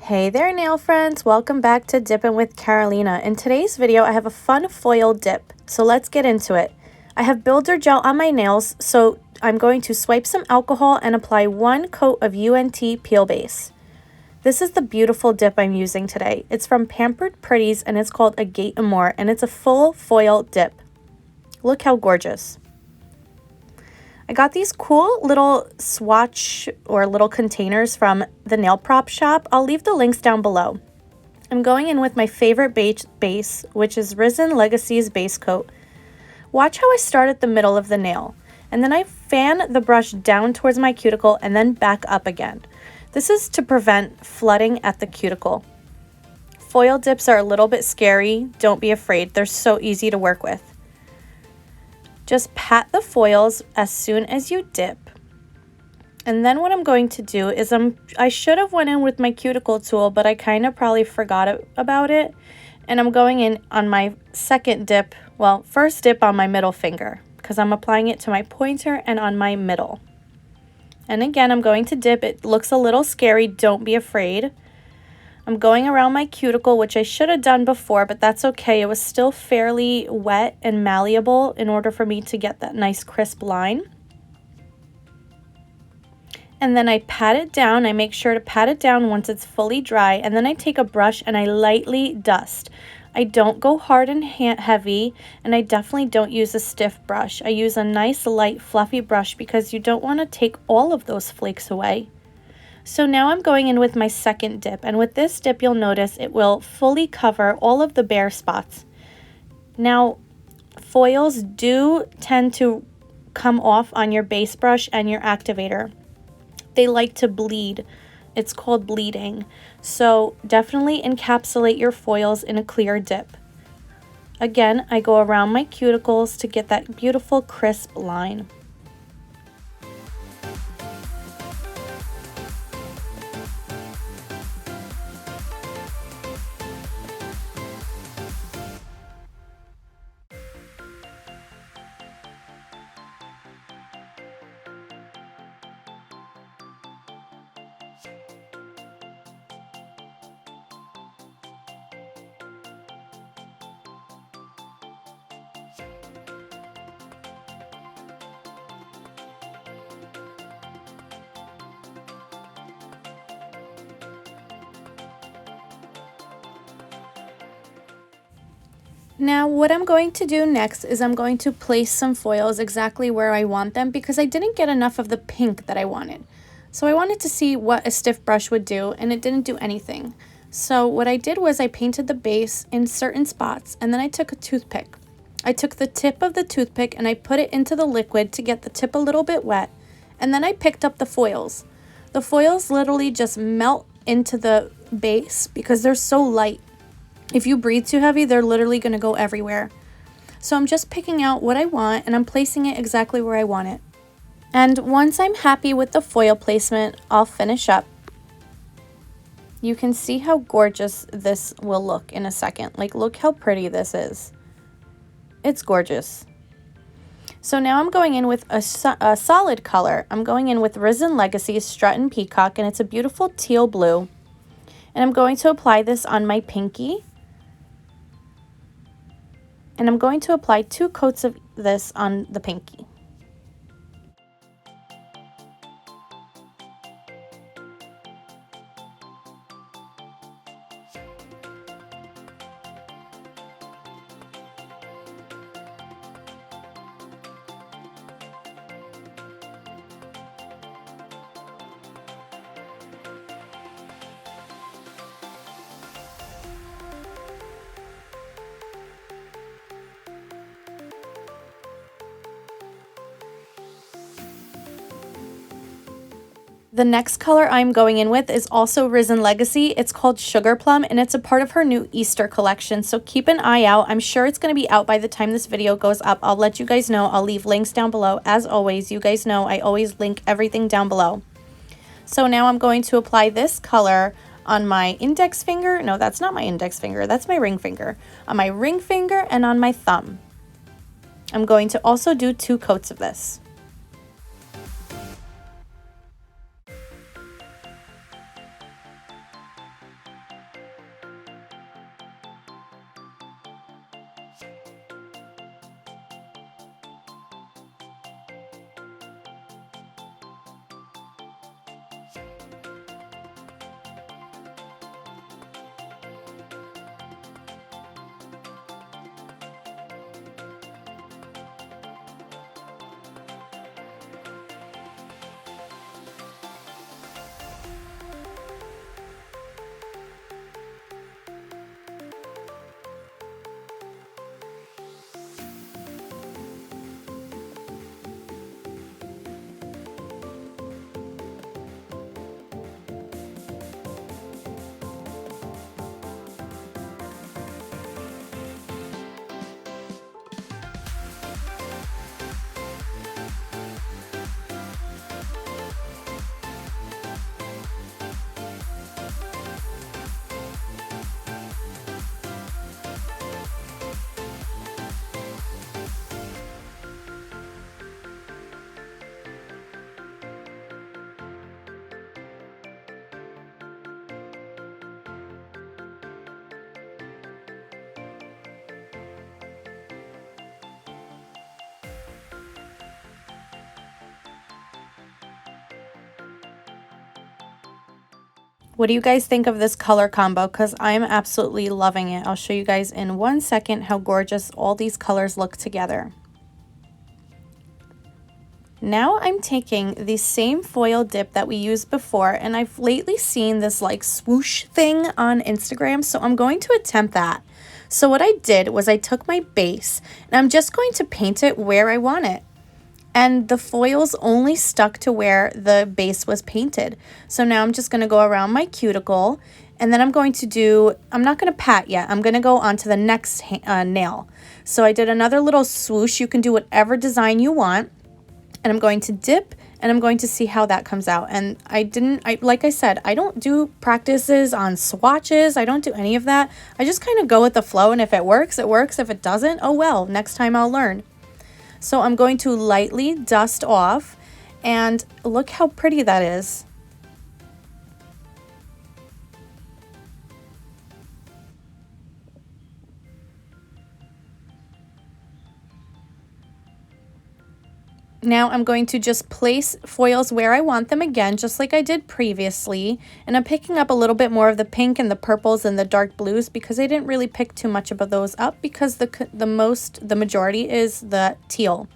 Hey there, nail friends! Welcome back to Dippin' with Carolina. In today's video, I have a fun foil dip, so let's get into it. I have builder gel on my nails, so I'm going to swipe some alcohol and apply 1 coat of UNT Peel Base. This is the beautiful dip I'm using today. It's from Pampered Pretties and it's called Agate Amor, and it's a full foil dip. Look how gorgeous. I got these cool little swatch or little containers from the nail prop shop. I'll leave the links down below. I'm going in with my favorite base, which is Risen Legacy's base coat. Watch how I start at the middle of the nail, and then I fan the brush down towards my cuticle and then back up again. This is to prevent flooding at the cuticle. Foil dips are a little bit scary. Don't be afraid. They're so easy to work with. Just pat the foils as soon as you dip. And then what I'm going to do is I should have went in with my cuticle tool, but I kind of probably forgot about it. And I'm going in on my second dip, well, first dip on my middle finger, because I'm applying it to my pointer and on my middle. And again, I'm going to dip. It looks a little scary. Don't be afraid. I'm going around my cuticle, which I should have done before, but that's okay. It was still fairly wet and malleable in order for me to get that nice crisp line. And then I pat it down. I make sure to pat it down once it's fully dry, and then I take a brush and I lightly dust. I don't go hard and heavy, and I definitely don't use a stiff brush. I use a nice light fluffy brush because you don't want to take all of those flakes away. So now I'm going in with my second dip, and with this dip you'll notice it will fully cover all of the bare spots. Now foils do tend to come off on your base brush and your activator. They like to bleed. It's called bleeding. So definitely encapsulate your foils in a clear dip. Again, I go around my cuticles to get that beautiful crisp line. Now what I'm going to do next is I'm going to place some foils exactly where I want them, because I didn't get enough of the pink that I wanted. So I wanted to see what a stiff brush would do, and it didn't do anything. So what I did was I painted the base in certain spots, and then I took a toothpick. I took the tip of the toothpick and I put it into the liquid to get the tip a little bit wet, and then I picked up the foils. The foils literally just melt into the base because they're so light. If you breathe too heavy, they're literally going to go everywhere. So I'm just picking out what I want and I'm placing it exactly where I want it. And once I'm happy with the foil placement, I'll finish up. You can see how gorgeous this will look in a second. Like, look how pretty this is. It's gorgeous. So now I'm going in with a solid color. I'm going in with Risen Legacy's Strut and Peacock, and it's a beautiful teal blue. And I'm going to apply this on my pinky. And I'm going to apply 2 coats of this on the pinky. The next color I'm going in with is also Risen Legacy. It's called Sugar Plum, and it's a part of her new Easter collection, so keep an eye out. I'm sure it's going to be out by the time this video goes up. I'll let you guys know. I'll leave links down below. As always, you guys know I always link everything down below. So now I'm going to apply this color on my index finger. No, that's not my index finger. That's my ring finger. On my ring finger and on my thumb. I'm going to also do 2 coats of this. What do you guys think of this color combo? Because I'm absolutely loving it. I'll show you guys in 1 second how gorgeous all these colors look together. Now I'm taking the same foil dip that we used before, and I've lately seen this like swoosh thing on Instagram, so I'm going to attempt that. So what I did was I took my base and I'm just going to paint it where I want it. And the foils only stuck to where the base was painted. So now I'm just going to go around my cuticle, and then I'm going to do, I'm not going to pat yet, I'm going to go on to the next nail. So I did another little swoosh. You can do whatever design you want. And I'm going to dip, and I'm going to see how that comes out. And like I said, I don't do practices on swatches. I don't do any of that. I just kind of go with the flow, and if it works, it works. If it doesn't, oh well, next time I'll learn. So I'm going to lightly dust off, and look how pretty that is. Now I'm going to just place foils where I want them again, just like I did previously. And I'm picking up a little bit more of the pink and the purples and the dark blues because I didn't really pick too much of those up because the majority is the teal.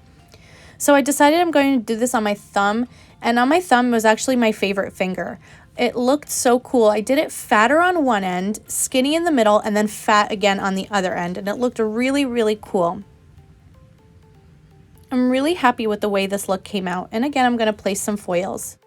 So I decided I'm going to do this on my thumb, and on my thumb was actually my favorite finger. It looked so cool. I did it fatter on one end, skinny in the middle, and then fat again on the other end, and it looked really, really cool. I'm really happy with the way this look came out. And again, I'm going to place some foils.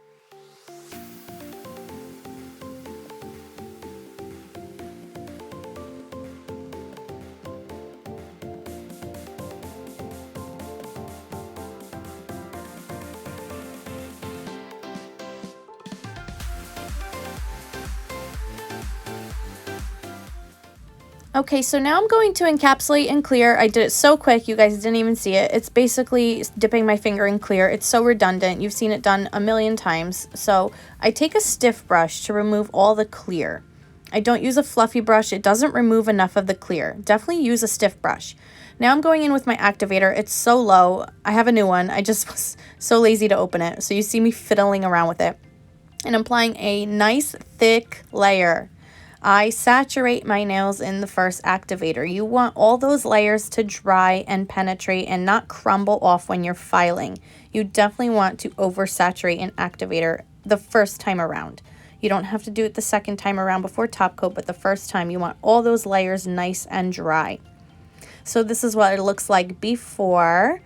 Okay, so now I'm going to encapsulate in clear. I did it so quick, you guys didn't even see it. It's basically dipping my finger in clear. It's so redundant. You've seen it done a million times. So I take a stiff brush to remove all the clear. I don't use a fluffy brush. It doesn't remove enough of the clear. Definitely use a stiff brush. Now I'm going in with my activator. It's so low. I have a new one. I just was so lazy to open it. So you see me fiddling around with it. And I'm applying a nice thick layer. I saturate my nails in the first activator. You want all those layers to dry and penetrate and not crumble off when you're filing. You definitely want to oversaturate an activator the first time around. You don't have to do it the second time around before top coat, but the first time you want all those layers nice and dry. So this is what it looks like before,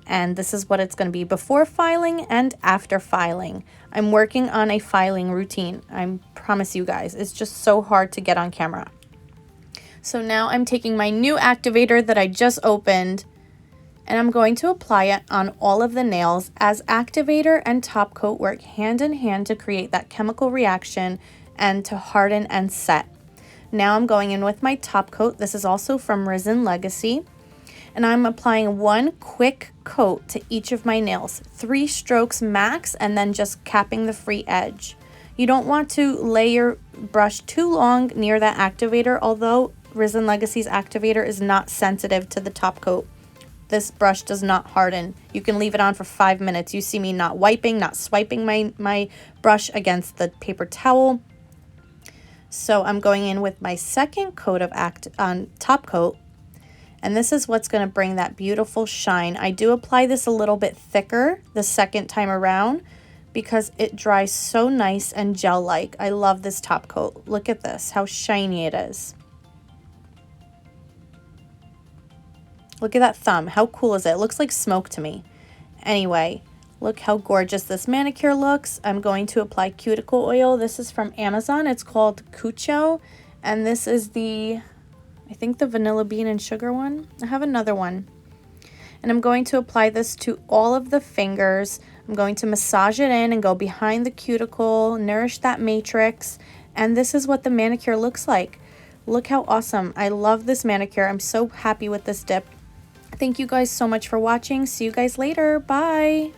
and this is what it's going to be before filing and after filing. I'm working on a filing routine. I promise you guys, it's just so hard to get on camera. So now I'm taking my new activator that I just opened, and I'm going to apply it on all of the nails as activator and top coat work hand in hand to create that chemical reaction and to harden and set. Now I'm going in with my top coat. This is also from Risen Legacy. And I'm applying one quick coat to each of my nails, 3 strokes max, and then just capping the free edge. You don't want to lay your brush too long near that activator, although Risen Legacy's activator is not sensitive to the top coat. This brush does not harden. You can leave it on for 5 minutes. You see me not wiping, not swiping my brush against the paper towel. So I'm going in with my second coat of top coat. And this is what's going to bring that beautiful shine. I do apply this a little bit thicker the second time around because it dries so nice and gel-like. I love this top coat. Look at this, how shiny it is. Look at that thumb. How cool is it? It looks like smoke to me. Anyway, look how gorgeous this manicure looks. I'm going to apply cuticle oil. This is from Amazon. It's called Cucho. And this is I think the vanilla bean and sugar one. I have another one. And I'm going to apply this to all of the fingers. I'm going to massage it in and go behind the cuticle, nourish that matrix. And this is what the manicure looks like. Look how awesome. I love this manicure. I'm so happy with this dip. Thank you guys so much for watching. See you guys later. Bye.